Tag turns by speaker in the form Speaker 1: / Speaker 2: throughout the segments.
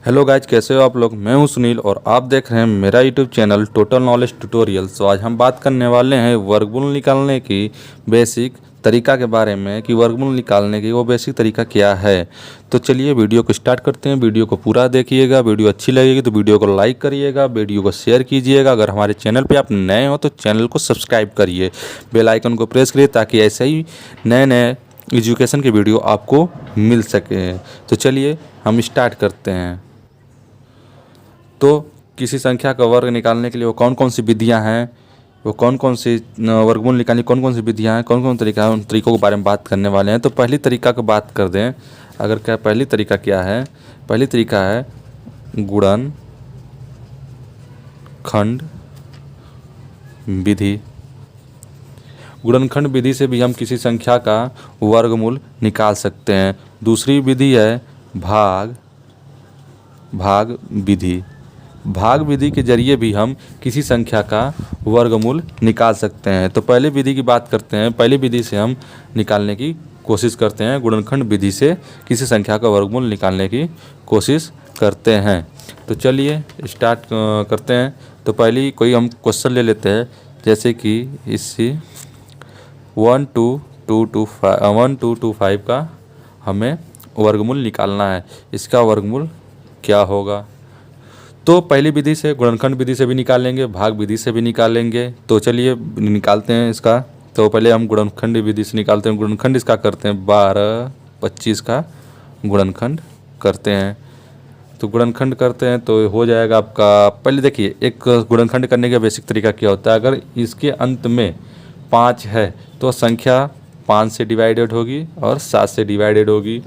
Speaker 1: Hello guys, कैसे हो आप लोग। मैं हूं सुनील और आप देख रहे हैं मेरा YouTube channel total knowledge tutorial. तो आज हम बात करने वाले हैं वर्गमूल निकालने की बेसिक तरीका के बारे में कि वर्गमूल निकालने की वो बेसिक तरीका क्या है। तो चलिए वीडियो को स्टार्ट करते हैं। वीडियो को पूरा देखिएगा। वीडियो अच्छी लगेगी तो वीडियो को लाइक करिएगा, वीडियो को शेयर कीजिएगा। अगर हमारे चैनल पर आप नए हो तो चैनल को सब्सक्राइब करिए, बेल आइकन को प्रेस करिए ताकि ऐसे ही नए नए एजुकेशन के वीडियो आपको मिल सके। तो चलिए हम स्टार्ट करते हैं। तो किसी संख्या का वर्ग निकालने के लिए वो कौन कौन सी विधियां हैं, वो कौन कौन सी वर्गमूल निकालने की कौन कौन सी विधियां हैं, कौन कौन तरीका है, उन तरीकों के बारे में बात करने वाले हैं। तो पहली तरीका की बात कर दें। अगर क्या पहली तरीका क्या है, पहली तरीका है गुणन खंड विधि। गुणनखंड विधि से भी हम किसी संख्या का वर्गमूल निकाल सकते हैं। दूसरी विधि है भाग विधि। भाग विधि के जरिए भी हम किसी संख्या का वर्गमूल निकाल सकते हैं। तो पहले विधि की बात करते हैं। पहली विधि से हम निकालने की कोशिश करते हैं, गुणनखंड विधि से किसी संख्या का वर्गमूल निकालने की कोशिश करते हैं। तो चलिए स्टार्ट करते हैं। तो पहली कोई हम क्वेश्चन ले लेते हैं, जैसे कि इसी 1225 का हमें वर्गमूल निकालना है। इसका वर्गमूल क्या होगा। तो पहली विधि से गुणनखंड विधि से भी निकालेंगे, भाग विधि से भी निकालेंगे। तो चलिए निकालते हैं इसका। तो पहले हम गुणनखंड विधि से निकालते हैं। गुणनखंड इसका करते हैं 12 25 का गुणनखंड करते हैं। तो गुणनखंड करते हैं तो हो जाएगा आपका। पहले देखिए, एक गुणनखंड करने का बेसिक तरीका क्या होता है। अगर इसके अंत में 5 है तो संख्या 5 से डिवाइडेड होगी और 7 से डिवाइडेड होगी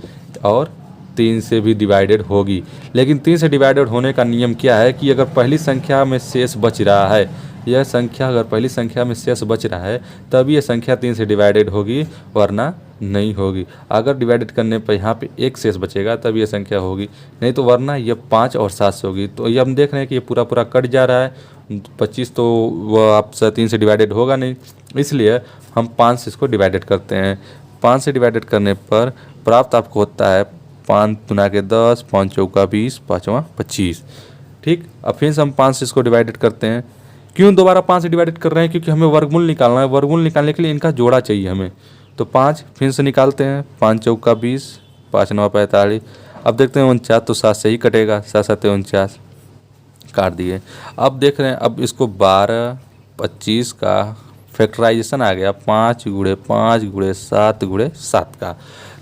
Speaker 1: और 3 से भी डिवाइडेड होगी। लेकिन 3 से डिवाइडेड होने का नियम क्या है कि अगर पहली संख्या में शेष बच रहा है, यह संख्या अगर पहली संख्या में शेष बच रहा है तब यह संख्या 3 से डिवाइडेड होगी, वरना नहीं होगी। अगर डिवाइडेड करने पर यहाँ पे एक शेष बचेगा तब यह संख्या होगी, नहीं तो वरना यह 5 और 7 से होगी। तो ये हम देख रहे हैं कि ये पूरा पूरा कट जा रहा है। 25 तो वह आपसे 3 से डिवाइडेड होगा नहीं, इसलिए हम 5 से इसको डिवाइडेड करते हैं। 5 से डिवाइडेड करने पर प्राप्त आपको होता है 5 दूना के 10, 5 चौका 20, 5वां 25। ठीक, अब फिर से हम 5 से इसको डिवाइडेड करते हैं। क्यों दोबारा 5 से डिवाइडेड कर रहे हैं, क्योंकि हमें वर्गमूल निकालना है। वर्गमूल निकालने के लिए इनका जोड़ा चाहिए हमें। तो 5 फिर से निकालते हैं। 5 चौका 20, 5 9 45। अब देखते हैं 49 तो 7 से ही कटेगा, 7 7 49 काट दिए। अब देख रहे हैं, अब इसको 12 25 का फैक्टराइजेशन आ गया, 5 गुणे 5 गुणे 7 गुणे 7 का।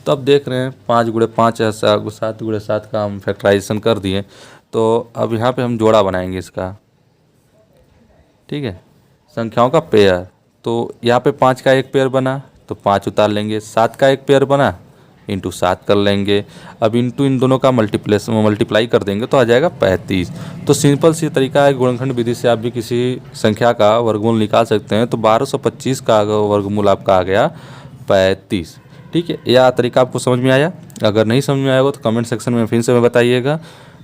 Speaker 1: तो अब देख रहे हैं 5 गुणे 5 है, 7 गुणे 7 का हम फैक्टराइजेशन कर दिए। तो अब यहाँ पे हम जोड़ा बनाएंगे इसका। ठीक है, संख्याओं का पेयर। तो यहाँ पे 5 का एक पेयर बना तो 5 उतार लेंगे, 7 का एक पेयर बना इंटू 7 कर लेंगे। अब इंटू इन दोनों का मल्टीप्लाई कर देंगे तो आ जाएगा 35। तो सिंपल सी तरीका है, गुणनखंड विधि से आप भी किसी संख्या का वर्गमूल निकाल सकते हैं। तो 1225 का वर्गमूल आपका आ गया 35। ठीक है, यह तरीका आपको समझ में आया। अगर नहीं समझ में आएगा तो कमेंट सेक्शन में फिर से बताइएगा।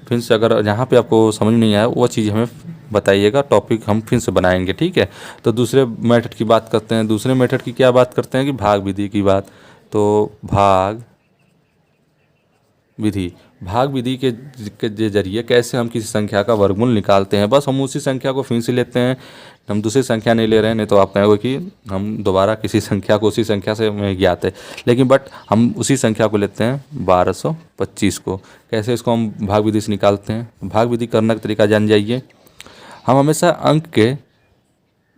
Speaker 1: फिर से अगर यहाँ पे आपको समझ नहीं आया वो चीज़ हमें बताइएगा, टॉपिक हम फिर से बनाएंगे। ठीक है, तो दूसरे मेथड की बात करते हैं। दूसरे मेथड की क्या बात करते हैं कि भाग विधि की बात। तो भाग विधि के जरिए कैसे हम किसी संख्या का वर्गमूल निकालते हैं। बस हम उसी संख्या को फिर से लेते हैं, हम दूसरी संख्या नहीं ले रहे हैं। नहीं तो आप कहोगे कि हम दोबारा किसी संख्या को उसी संख्या से ज्ञात है, लेकिन बट हम उसी संख्या को लेते हैं 1225 को। कैसे इसको हम भाग विधि से निकालते हैं। भाग विधि करने का तरीका जान जाइए। हम हमेशा अंक के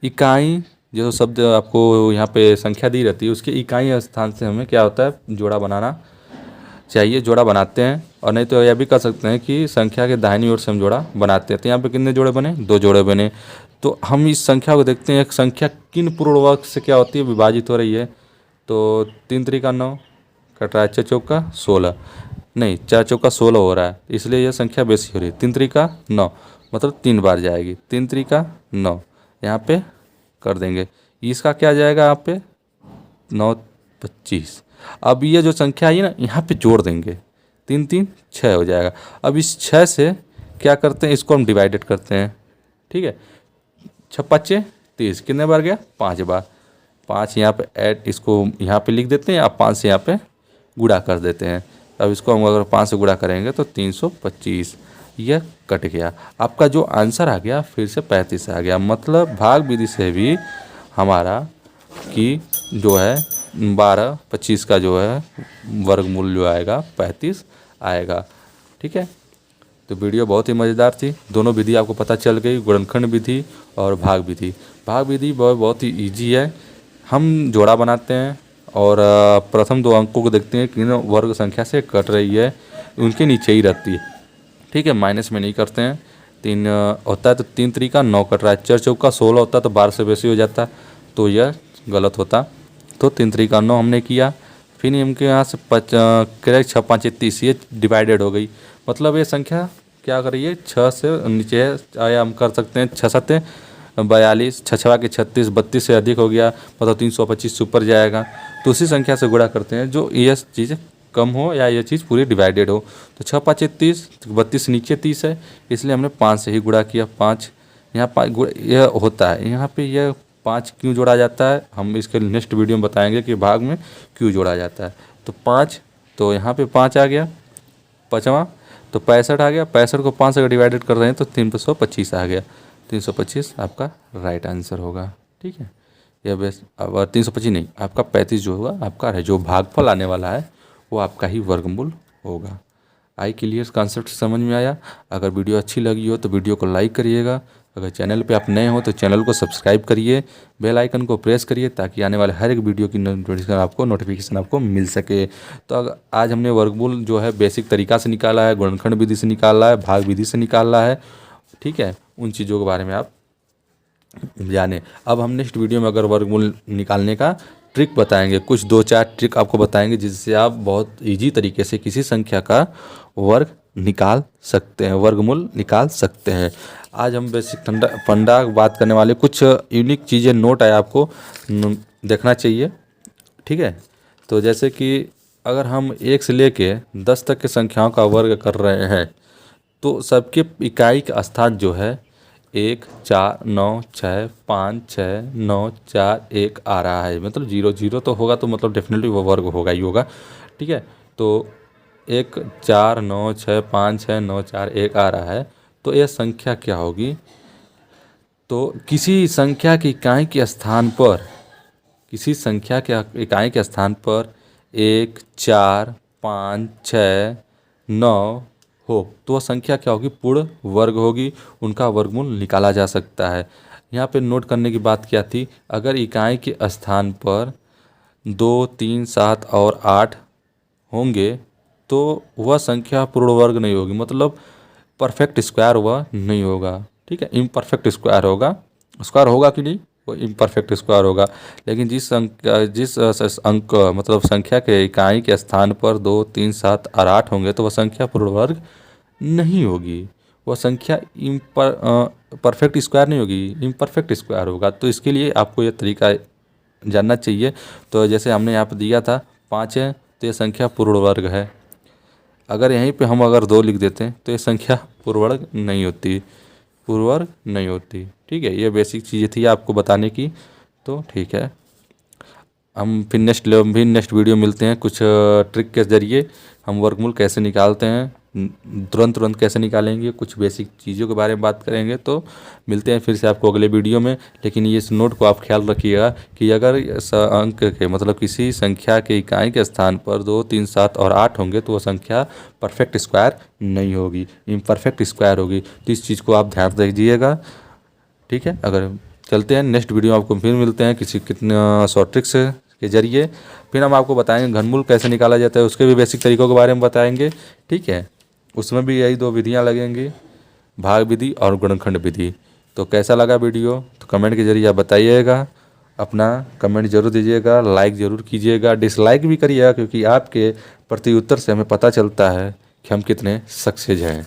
Speaker 1: इकाई, जो शब्द आपको यहाँ पे संख्या दी रहती है, उसके इकाई स्थान से हमें क्या होता है, जोड़ा बनाना चाहिए। जोड़ा बनाते हैं। और नहीं तो यह भी कर सकते हैं कि संख्या के दाहिनी ओर से हम जोड़ा बनाते हैं। तो यहाँ पे कितने जोड़े बने, 2 जोड़े बने। तो हम इस संख्या को देखते हैं, एक संख्या किन पूर्ण वर्ग से क्या होती है, विभाजित हो रही है। तो 3 3 9 कट रहा है, 4 चौका 16, नहीं 4 चौका 16 हो रहा है, इसलिए यह संख्या बेसी हो रही है। 3 3 9 मतलब 3 बार जाएगी, 3 3 9 यहाँ पे कर देंगे। इसका क्या जाएगा यहाँ पे 9 25। अब ये जो संख्या आई ना, यहाँ पे जोड़ देंगे, 3 3 6 हो जाएगा। अब इस 6 से क्या करते हैं, इसको हम डिवाइडेड करते हैं। ठीक है, 6 5 30, कितने बार गया, 5 बार। 5 यहाँ पे ऐड, इसको यहाँ पे लिख देते हैं। अब 5 से यहाँ पे गुणा कर देते हैं। अब इसको हम अगर 5 से गुणा करेंगे तो 325। यह कट गया, आपका जो आंसर आ गया फिर से 35 आ गया। मतलब भाग विधि से भी हमारा कि जो है 12 25 का जो है वर्गमूल जो आएगा 35 आएगा। ठीक है, तो वीडियो बहुत ही मज़ेदार थी। दोनों विधि आपको पता चल गई, गुणनखंड विधि और भाग विधि। भाग विधि बहुत ही ईजी है। हम जोड़ा बनाते हैं और प्रथम 2 अंकों को देखते हैं कि वर्ग संख्या से कट रही है, उनके नीचे ही रहती है। ठीक है, माइनस में नहीं करते हैं। 3 होता है तो 3 तरीका 9 कट रहा है, 4 चौका 16 होता है तो 12 से बेसी हो जाता, तो यह गलत होता। तो 3 तरीका 9 हमने किया। फिर इनके यहाँ से 6 5 30, ये डिवाइडेड हो गई। मतलब ये संख्या क्या कर रही है, 6 से नीचे है, या हम कर सकते हैं 6 7 42, 6 6 के 36, 32 से अधिक हो गया, मतलब 325 से ऊपर जाएगा। तो उसी संख्या से गुणा करते हैं जो ये चीज़ कम हो या ये चीज़ पूरी डिवाइडेड हो। तो 6 5 30, 32 नीचे 30 है, इसलिए हमने 5 से ही गुणा किया। 5 यहाँ 5 यह होता है, यहाँ पे यह 5 क्यों जोड़ा जाता है, हम इसके नेक्स्ट वीडियो में बताएंगे कि भाग में क्यों जोड़ा जाता है। तो 5, तो यहाँ पे 5 आ गया, पाँचवा तो 65 आ गया। 65 को 5 से डिवाइडेड कर रहे हैं तो 325 आ गया। 325 आपका राइट आंसर होगा। ठीक है, यह बेस अब 325 नहीं, आपका 35 जो होगा आपका है, जो भागफल आने वाला है वो आपका ही वर्गमूल होगा। आई क्लियर, कॉन्सेप्ट समझ में आया? अगर वीडियो अच्छी लगी हो तो वीडियो को लाइक करिएगा। अगर चैनल पे आप नए हो तो चैनल को सब्सक्राइब करिए, बेल आइकन को प्रेस करिए ताकि आने वाले हर एक वीडियो की नोटिफिकेशन आपको मिल सके। तो आज हमने वर्गमूल जो है बेसिक तरीका से निकाला है, गुणनखंड विधि से निकाला है, भाग विधि से निकाला है। ठीक है, उन चीज़ों के बारे में आप जाने। अब हम नेक्स्ट वीडियो में अगर वर्गमूल निकालने का ट्रिक बताएंगे, कुछ 2-4 ट्रिक आपको बताएंगे जिससे आप बहुत इजी तरीके से किसी संख्या का वर्ग निकाल सकते हैं, वर्गमूल निकाल सकते हैं। आज हम बेसिक फंडा बात करने वाले, कुछ यूनिक चीज़ें नोट है आपको देखना चाहिए। ठीक है, तो जैसे कि अगर हम 1 से लेके 10 तक के संख्याओं का वर्ग कर रहे हैं तो सबके इकाई का स्थान जो है 1 4 9 6 5 6 9 4 1 आ रहा है, मतलब 0 0 तो होगा, तो मतलब डेफिनेटली वो वर्ग होगा ही होगा। ठीक है, तो 1 4 9 6 5 6 9 4 1 आ रहा है, तो यह संख्या क्या होगी? तो किसी संख्या की इकाई के स्थान पर, किसी संख्या के इकाई के स्थान पर 1 4 5 6 9 हो तो वह संख्या क्या होगी? पूर्ण वर्ग होगी, उनका वर्गमूल निकाला जा सकता है। यहाँ पे नोट करने की बात क्या थी, अगर इकाई के स्थान पर 2 3 7 और 8 होंगे तो वह संख्या पूर्ण वर्ग नहीं होगी, मतलब परफेक्ट स्क्वायर वह नहीं होगा। ठीक है, इम्परफेक्ट स्क्वायर होगा। स्क्वायर होगा कि नहीं, वो इम्परफेक्ट स्क्वायर होगा। लेकिन जिस अंक मतलब संख्या के इकाई के स्थान पर 2 3 7 और 8 होंगे तो वह संख्या पूर्ण वर्ग नहीं होगी, वह संख्या परफेक्ट स्क्वायर नहीं होगी, इम्परफेक्ट स्क्वायर होगा। तो इसके लिए आपको यह तरीका जानना चाहिए। तो जैसे हमने यहाँ पर दिया था 5 है तो यह संख्या पूर्ण वर्ग है। अगर यहीं पे हम अगर 2 लिख देते हैं तो ये संख्या पूर्ण वर्ग नहीं होती, पूर्ण वर्ग नहीं होती। ठीक है, ये बेसिक चीज़ें थी आपको बताने की। तो ठीक है, हम फिर नेक्स्ट वीडियो मिलते हैं, कुछ ट्रिक के ज़रिए हम वर्गमूल कैसे निकालते हैं, तुरंत कैसे निकालेंगे, कुछ बेसिक चीज़ों के बारे में बात करेंगे। तो मिलते हैं फिर से आपको अगले वीडियो में। लेकिन ये इस नोट को आप ख्याल रखिएगा कि अगर अंक के मतलब किसी संख्या के इकाई के स्थान पर 2 3 7 और 8 होंगे तो वह संख्या परफेक्ट स्क्वायर नहीं होगी, इम्परफेक्ट स्क्वायर होगी। तो इस चीज़ को आप ध्यान दीजिएगा। ठीक है, अगर चलते हैं नेक्स्ट वीडियो में, आपको फिर मिलते हैं किसी कितने शॉर्ट ट्रिक्स के जरिए। फिर हम आपको बताएंगे घनमूल कैसे निकाला जाता है, उसके भी बेसिक तरीकों के बारे में बताएंगे। ठीक है, उसमें भी यही 2 विधियां लगेंगी, भाग विधि और गुणनखंड विधि। तो कैसा लगा वीडियो तो कमेंट के जरिए आप बताइएगा, अपना कमेंट जरूर दीजिएगा, लाइक ज़रूर कीजिएगा, डिसलाइक भी करिएगा, क्योंकि आपके प्रति उत्तर से हमें पता चलता है कि हम कितने सक्सेस हैं।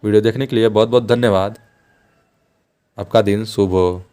Speaker 1: वीडियो देखने के लिए बहुत बहुत धन्यवाद। आपका दिन शुभ हो।